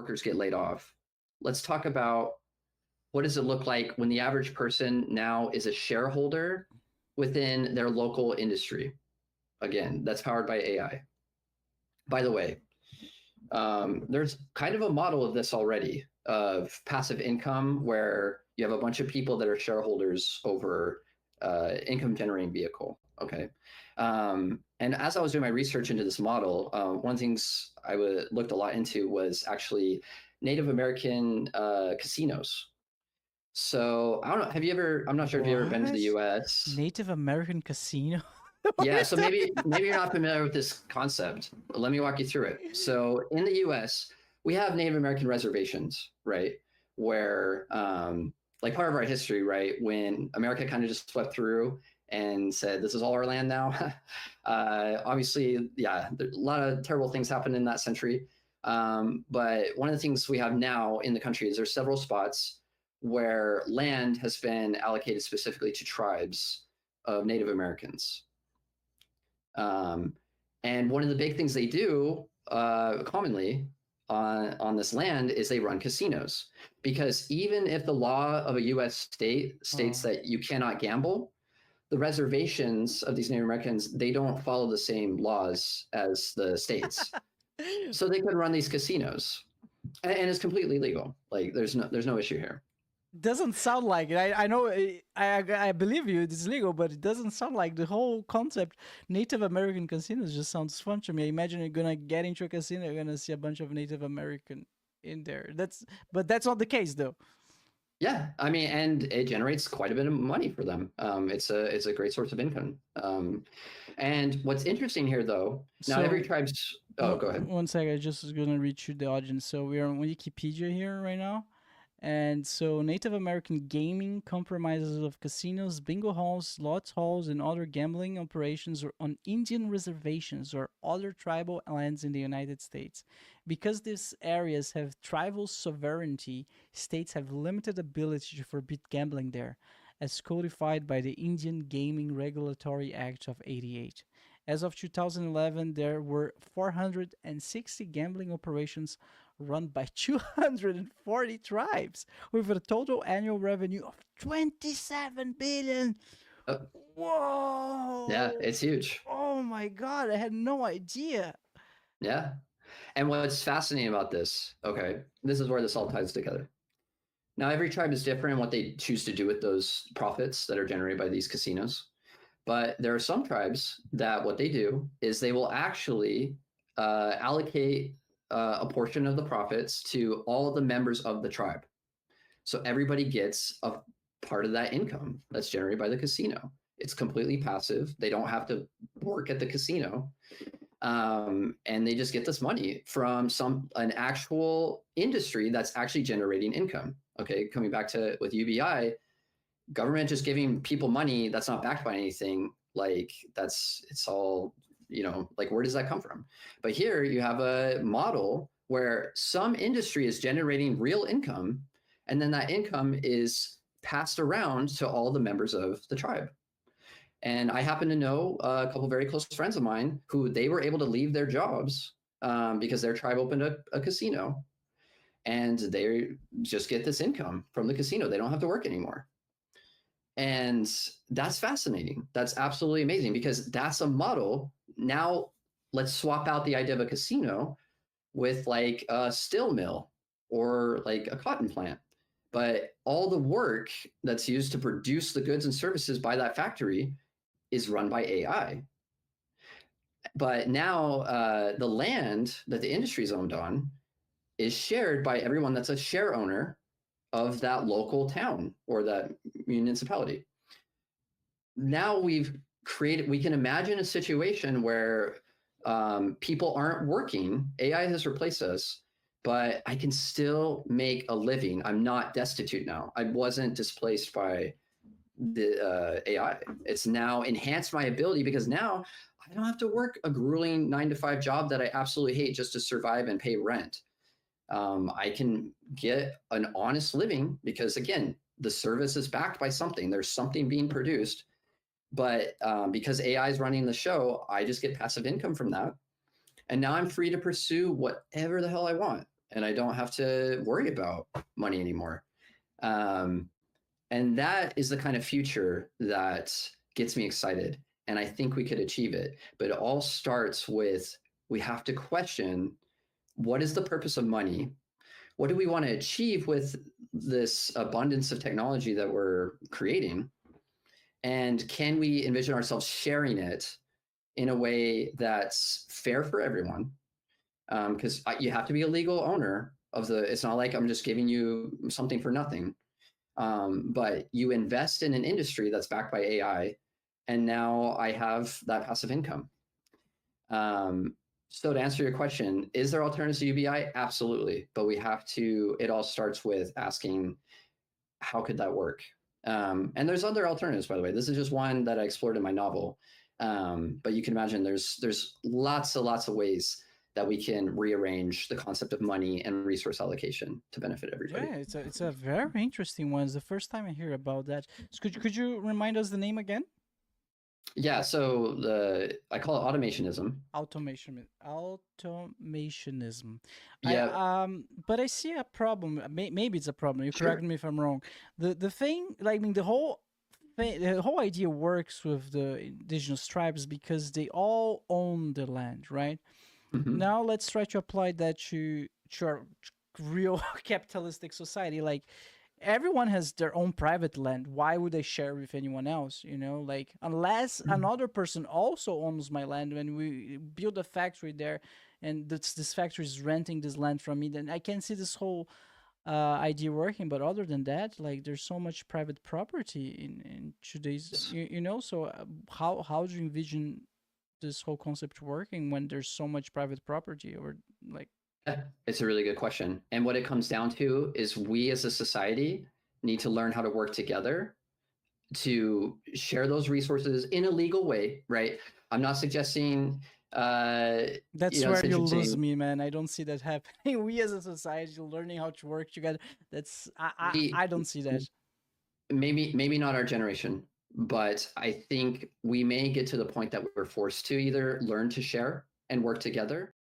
workers get laid off. Let's talk about what does it look like when the average person now is a shareholder within their local industry. Again, that's powered by AI. By the way, there's kind of a model of this already of passive income where you have a bunch of people that are shareholders over income generating vehicle. Okay. And as I was doing my research into this model, one of the things I looked a lot into was actually Native American casinos. So I don't know. Have you ever? I'm not sure if you've ever been to the U.S. Native American casino. Yeah, so maybe you're not familiar with this concept. Let me walk you through it. So in the U.S., we have Native American reservations, right? Where, like part of our history, right, when America kind of just swept through and said, "This is all our land now." Obviously, yeah, a lot of terrible things happened in that century. But one of the things we have now in the country is there's several spots where land has been allocated specifically to tribes of Native Americans. And one of the big things they do commonly on this land is they run casinos, because even if the law of a U.S. state states that you cannot gamble, the reservations of these Native Americans, they don't follow the same laws as the states. So they could run these casinos, and it's completely legal. Like there's no issue here. Doesn't sound like it. I know. I believe you. It's legal, but it doesn't sound like the whole concept. Native American casinos just sounds fun to me. I imagine you're gonna get into a casino, you're gonna see a bunch of Native American in there. But that's not the case, though. Yeah, I mean, and it generates quite a bit of money for them. It's a great source of income. And what's interesting here, though, not every tribe's. Oh, go ahead. One second. I just was gonna read through the audience. So we are on Wikipedia here right now. And so Native American gaming comprises of casinos, bingo halls, slots halls, and other gambling operations on Indian reservations or other tribal lands in the United States. Because these areas have tribal sovereignty, states have limited ability to forbid gambling there, as codified by the Indian Gaming Regulatory Act of '88. As of 2011, there were 460 gambling operations run by 240 tribes with a total annual revenue of 27 billion. Whoa! Yeah, it's huge. Oh my god, I had no idea. Yeah. And what's fascinating about this, okay, this is where this all ties together. Now, every tribe is different in what they choose to do with those profits that are generated by these casinos. But there are some tribes that what they do is they will actually allocate a portion of the profits to all of the members of the tribe. So everybody gets a part of that income that's generated by the casino. It's completely passive. They don't have to work at the casino. And they just get this money from an actual industry that's actually generating income. Okay, coming back to with UBI, government just giving people money that's not backed by anything, like it's all, like where does that come from? But here you have a model where some industry is generating real income, and then that income is passed around to all the members of the tribe. And I happen to know a couple of very close friends of mine who they were able to leave their jobs because their tribe opened a casino, and they just get this income from the casino. They don't have to work anymore. And that's fascinating. That's absolutely amazing, because that's a model. Now let's swap out the idea of a casino with like a steel mill or like a cotton plant. But all the work that's used to produce the goods and services by that factory is run by AI. But now the land that the industry is owned on is shared by everyone that's a share owner of that local town or that municipality. Now we can imagine a situation where people aren't working. AI has replaced us, but I can still make a living. I'm not destitute now. I wasn't displaced by the AI. It's now enhanced my ability, because now I don't have to work a grueling 9-to-5 job that I absolutely hate just to survive and pay rent. I can get an honest living because, again, the service is backed by something. There's something being produced. But because AI is running the show, I just get passive income from that. And now I'm free to pursue whatever the hell I want. and I don't have to worry about money anymore. Um, and that is the kind of future that gets me excited. And I think we could achieve it. But it all starts with we have to question, what is the purpose of money? What do we want to achieve with this abundance of technology that we're creating? And can we envision ourselves sharing it in a way that's fair for everyone? Because you have to be a legal owner of the. It's not like I'm just giving you something for nothing. But you invest in an industry that's backed by AI, and now I have that passive income. So to answer your question, is there alternatives to UBI? Absolutely, but we have to. It all starts with asking, how could that work? And there's other alternatives, by the way. This is just one that I explored in my novel. But you can imagine there's lots of ways that we can rearrange the concept of money and resource allocation to benefit everybody. Yeah, it's a very interesting one. It's the first time I hear about that. So could you remind us the name again? Yeah, so I call it automationism. Automationism. Yeah, But I see a problem. Maybe it's a problem. You correct sure. me if I'm wrong. The thing, like, I mean, the whole idea works with the indigenous tribes because they all own the land, right? Mm-hmm. Now let's try to apply that to our real capitalistic society. Like, everyone has their own private land. Why would I share with anyone else? You know, like, unless another person also owns my land, when we build a factory there, and this factory is renting this land from me, then I can see this whole idea working. But other than that, like, there's so much private property in today's, you know. So how do you envision this whole concept working when there's so much private property, or like? Yeah, it's a really good question. And what it comes down to is we as a society need to learn how to work together to share those resources in a legal way, right? I'm not suggesting, That's it's where you lose interesting. me, man. I don't see that happening. We as a society learning how to work together. That's I We don't see that. maybe not our generation, but I think we may get to the point that we're forced to either learn to share and work together